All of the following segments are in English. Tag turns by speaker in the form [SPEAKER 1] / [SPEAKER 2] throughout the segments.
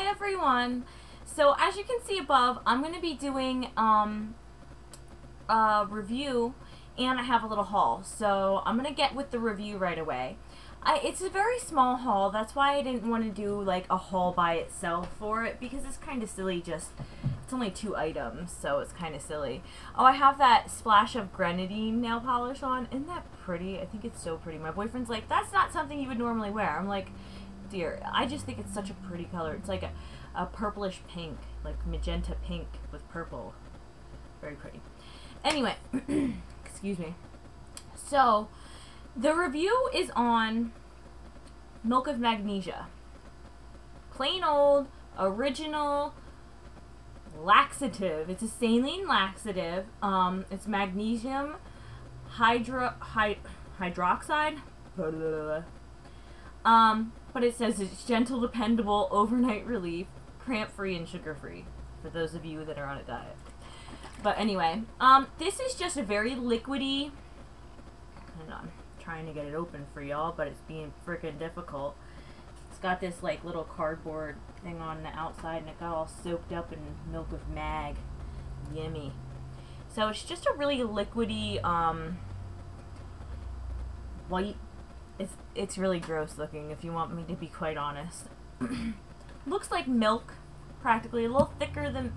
[SPEAKER 1] Hi everyone. So as you can see above, I'm going to be doing a review, and I have a little haul. So I'm going to get with the review right away. It's a very small haul. That's why I didn't want to do like a haul by itself for it, because it's kind of silly. It's only 2 items, so it's kind of silly. Oh, I have that splash of grenadine nail polish on. Isn't that pretty? I think it's so pretty. My boyfriend's like, that's not something you would normally wear. I'm like, dear, I just think it's such a pretty color. It's like a purplish pink, like magenta pink with purple. Very pretty. Anyway, excuse me. So, the review is on Milk of Magnesia. Plain old, original laxative. It's a saline laxative. It's magnesium hydroxide. But it says it's gentle, dependable, overnight relief, cramp-free, and sugar-free, for those of you that are on a diet. But anyway, this is just a very liquidy, and I'm trying to get it open for y'all, but it's being freaking difficult. It's got this like little cardboard thing on the outside, and it got all soaked up in Milk of Mag. Yummy. So it's just a really liquidy, white. It's really gross looking, if you want me to be quite honest. Looks like milk, practically. A little thicker than...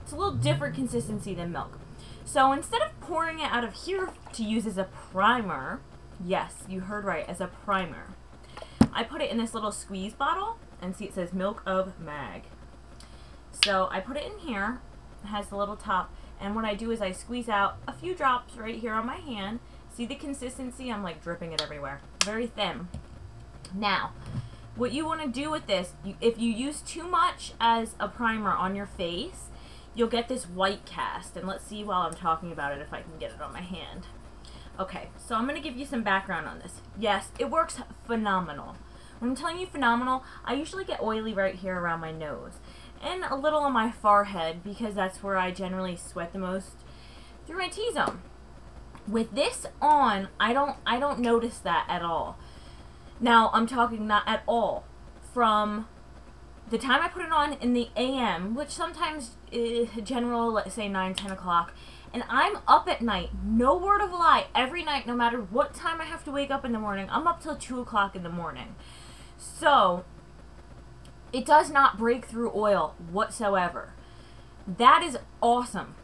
[SPEAKER 1] It's a little different consistency than milk. So instead of pouring it out of here to use as a primer, yes, you heard right, as a primer, I put it in this little squeeze bottle, and see it says Milk of Mag. So I put it in here. It has the little top, and what I do is I squeeze out a few drops right here on my hand. See the consistency? I'm like dripping it everywhere. Very thin. Now, what you want to do with this, if you use too much as a primer on your face, you'll get this white cast. And let's see while I'm talking about it if I can get it on my hand. Okay, so I'm going to give you some background on this. Yes, it works phenomenal. When I'm telling you phenomenal, I usually get oily right here around my nose. And a little on my forehead, because that's where I generally sweat the most through my T-zone. With this on, I don't notice that at all. Now, I'm talking not at all. From the time I put it on in the AM, which sometimes is general, let's say 9, 10 o'clock, and I'm up at night, no word of a lie, every night, no matter what time I have to wake up in the morning, I'm up till 2 o'clock in the morning. So, it does not break through oil whatsoever. That is awesome.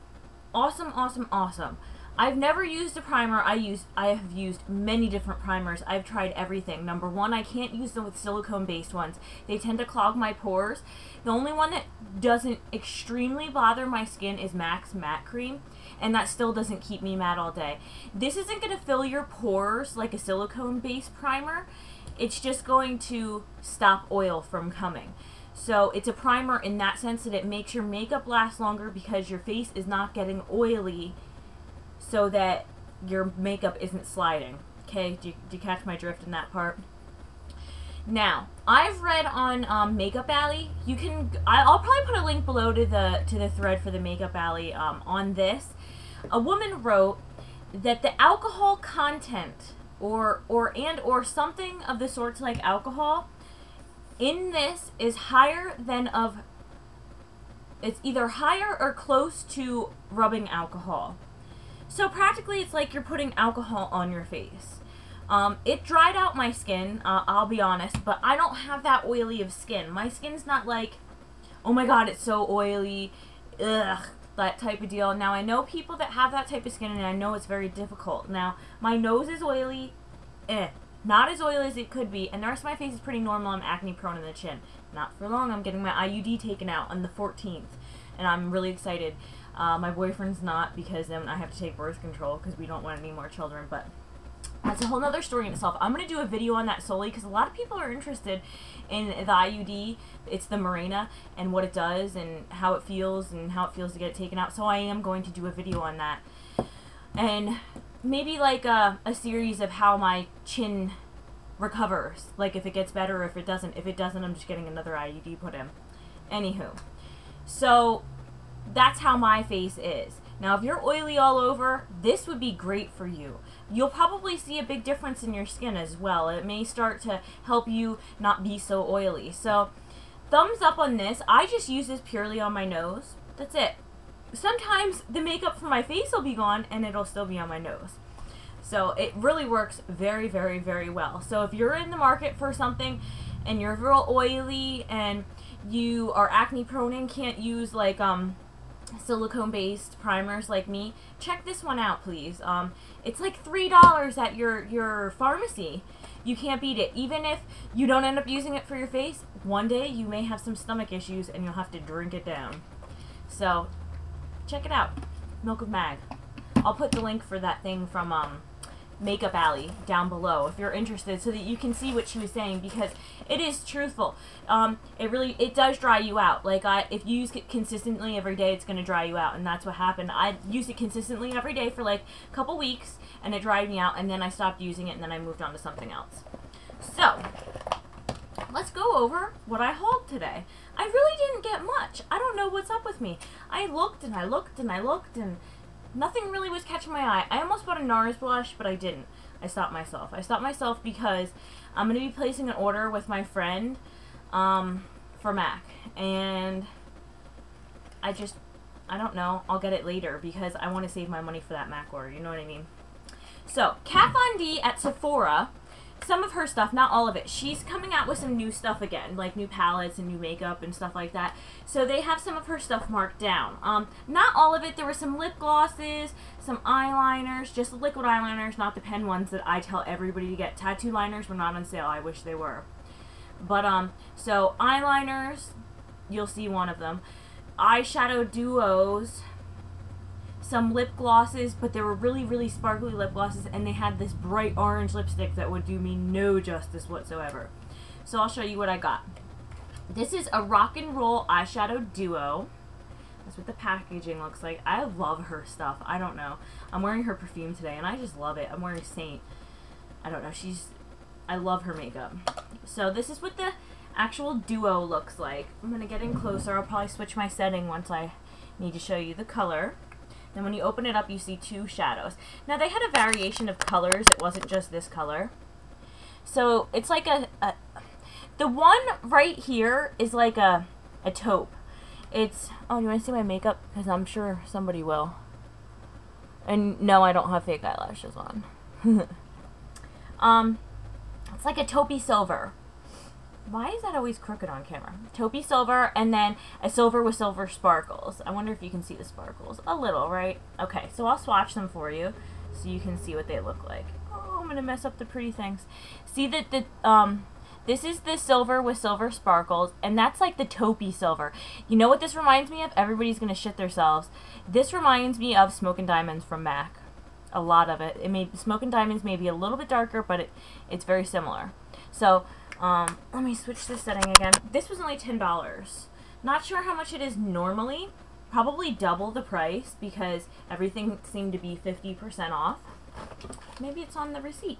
[SPEAKER 1] Awesome, awesome, awesome. I've never used a primer. I have used many different primers. I've tried everything. Number one, I can't use them with silicone-based ones. They tend to clog my pores. The only one that doesn't extremely bother my skin is MAC's Matte Cream, and that still doesn't keep me matte all day. This isn't going to fill your pores like a silicone-based primer. It's just going to stop oil from coming. So it's a primer in that sense that it makes your makeup last longer because your face is not getting oily, so that your makeup isn't sliding. Okay, do you catch my drift in that part? Now, I've read on MakeupAlley. I'll probably put a link below to the thread for the MakeupAlley on this. A woman wrote that the alcohol content or something of the sorts like alcohol in this is higher than of. It's either higher or close to rubbing alcohol. So practically it's like you're putting alcohol on your face. It dried out my skin, I'll be honest, but I don't have that oily of skin. My skin's not like, oh my god, it's so oily, ugh, that type of deal. Now I know people that have that type of skin, and I know it's very difficult. Now, my nose is oily, not as oily as it could be, and the rest of my face is pretty normal. I'm acne prone in the chin. Not for long, I'm getting my IUD taken out on the 14th, and I'm really excited. My boyfriend's not, because then I have to take birth control because we don't want any more children, but that's a whole nother story in itself. I'm going to do a video on that solely because a lot of people are interested in the IUD. It's the Mirena and what it does and how it feels to get it taken out. So I am going to do a video on that. And maybe like a series of how my chin recovers. Like if it gets better or if it doesn't. If it doesn't, I'm just getting another IUD put in. Anywho. So that's how my face is. Now, if you're oily all over, this would be great for you. You'll probably see a big difference in your skin as well. It may start to help you not be so oily. So, thumbs up on this. I just use this purely on my nose. That's it. Sometimes the makeup for my face will be gone and it'll still be on my nose. So it really works very, very, very well. So if you're in the market for something and you're real oily and you are acne prone and can't use like silicone based primers like me, check this one out, please. It's like $3 at your pharmacy. You can't beat it. Even if you don't end up using it for your face, one day you may have some stomach issues and you'll have to drink it down. So check it out. Milk of Mag. I'll put the link for that thing from MakeupAlley down below if you're interested, so that you can see what she was saying, because it is truthful. It does dry you out. Like if you use it consistently every day, it's going to dry you out, and that's what happened. I used it consistently every day for like a couple weeks and it dried me out, and then I stopped using it and then I moved on to something else. So let's go over what I hauled today. I really didn't get much. I don't know what's up with me. I looked and I looked and I looked and nothing really was catching my eye. I almost bought a NARS blush, but I didn't. I stopped myself. I stopped myself because I'm going to be placing an order with my friend for MAC. And I don't know. I'll get it later because I want to save my money for that MAC order. You know what I mean? So, Kat Von D at Sephora, some of her stuff, not all of it. She's coming out with some new stuff again, like new palettes and new makeup and stuff like that. So they have some of her stuff marked down. Not all of it. There were some lip glosses, some eyeliners, just liquid eyeliners, not the pen ones that I tell everybody to get. Tattoo liners were not on sale. I wish they were. But, so eyeliners, you'll see one of them. Eyeshadow duos, some lip glosses, but they were really, really sparkly lip glosses, and they had this bright orange lipstick that would do me no justice whatsoever. So I'll show you what I got. This is a rock and roll eyeshadow duo. That's what the packaging looks like. I love her stuff. I don't know. I'm wearing her perfume today, and I just love it. I'm wearing Saint. I don't know. I love her makeup. So this is what the actual duo looks like. I'm going to get in closer. I'll probably switch my setting once I need to show you the color. Then when you open it up, you see two shadows. Now, they had a variation of colors. It wasn't just this color. So, it's like the one right here is like a taupe. It's, oh, you want to see my makeup? Because I'm sure somebody will. And no, I don't have fake eyelashes on. It's like a taupey silver. Why is that always crooked on camera? Taupey silver, and then a silver with silver sparkles. I wonder if you can see the sparkles. A little, right? Okay, so I'll swatch them for you so you can see what they look like. Oh, I'm going to mess up the pretty things. See that this is the silver with silver sparkles, and that's like the taupey silver. You know what this reminds me of? Everybody's going to shit themselves. This reminds me of Smoke and Diamonds from MAC. A lot of it. Smoke and Diamonds may be a little bit darker, but it's very similar. So, let me switch this setting again. This was only $10. Not sure how much it is normally. Probably double the price because everything seemed to be 50% off. Maybe it's on the receipt.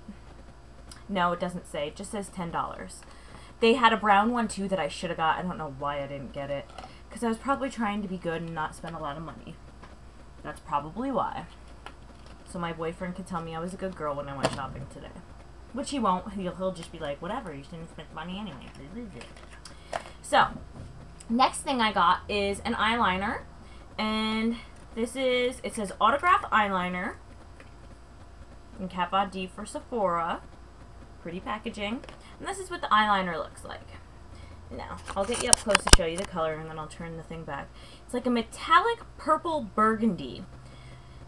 [SPEAKER 1] No, it doesn't say. It just says $10. They had a brown one too that I should have got. I don't know why I didn't get it. Because I was probably trying to be good and not spend a lot of money. That's probably why. So my boyfriend could tell me I was a good girl when I went shopping today. Which he won't. He'll just be like, whatever, you shouldn't spend money anyway. So, next thing I got is an eyeliner. And this is, it says Autograph Eyeliner. And Kat Von D for Sephora. Pretty packaging. And this is what the eyeliner looks like. Now, I'll get you up close to show you the color, and then I'll turn the thing back. It's like a metallic purple burgundy.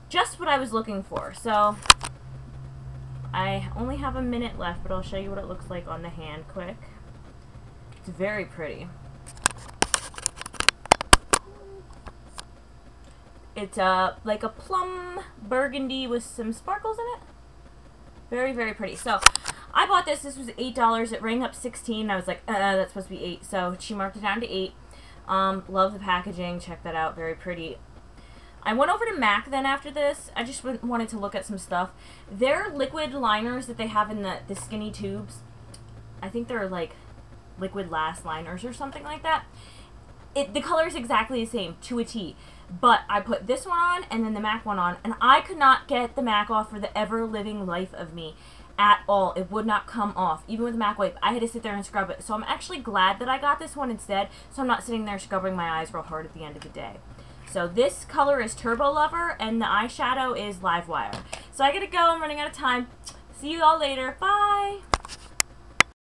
[SPEAKER 1] Just what I was looking for. So, I only have a minute left, but I'll show you what it looks like on the hand quick. It's very pretty. It's like a plum burgundy with some sparkles in it. Very, very pretty. So, I bought this. This was $8. It rang up 16. I was like, that's supposed to be 8. So, she marked it down to 8. Love the packaging. Check that out. Very pretty. I went over to MAC then after this. I just wanted to look at some stuff. Their liquid liners that they have in the skinny tubes, I think they're like liquid lash liners or something like that. The color is exactly the same to a T. But I put this one on and then the MAC one on, and I could not get the MAC off for the ever-living life of me. at all. It would not come off. Even with a MAC wipe, I had to sit there and scrub it. So I'm actually glad that I got this one instead, so I'm not sitting there scrubbing my eyes real hard at the end of the day. So this color is Turbo Lover, and the eyeshadow is Live Wire. So I gotta go. I'm running out of time. See you all later. Bye!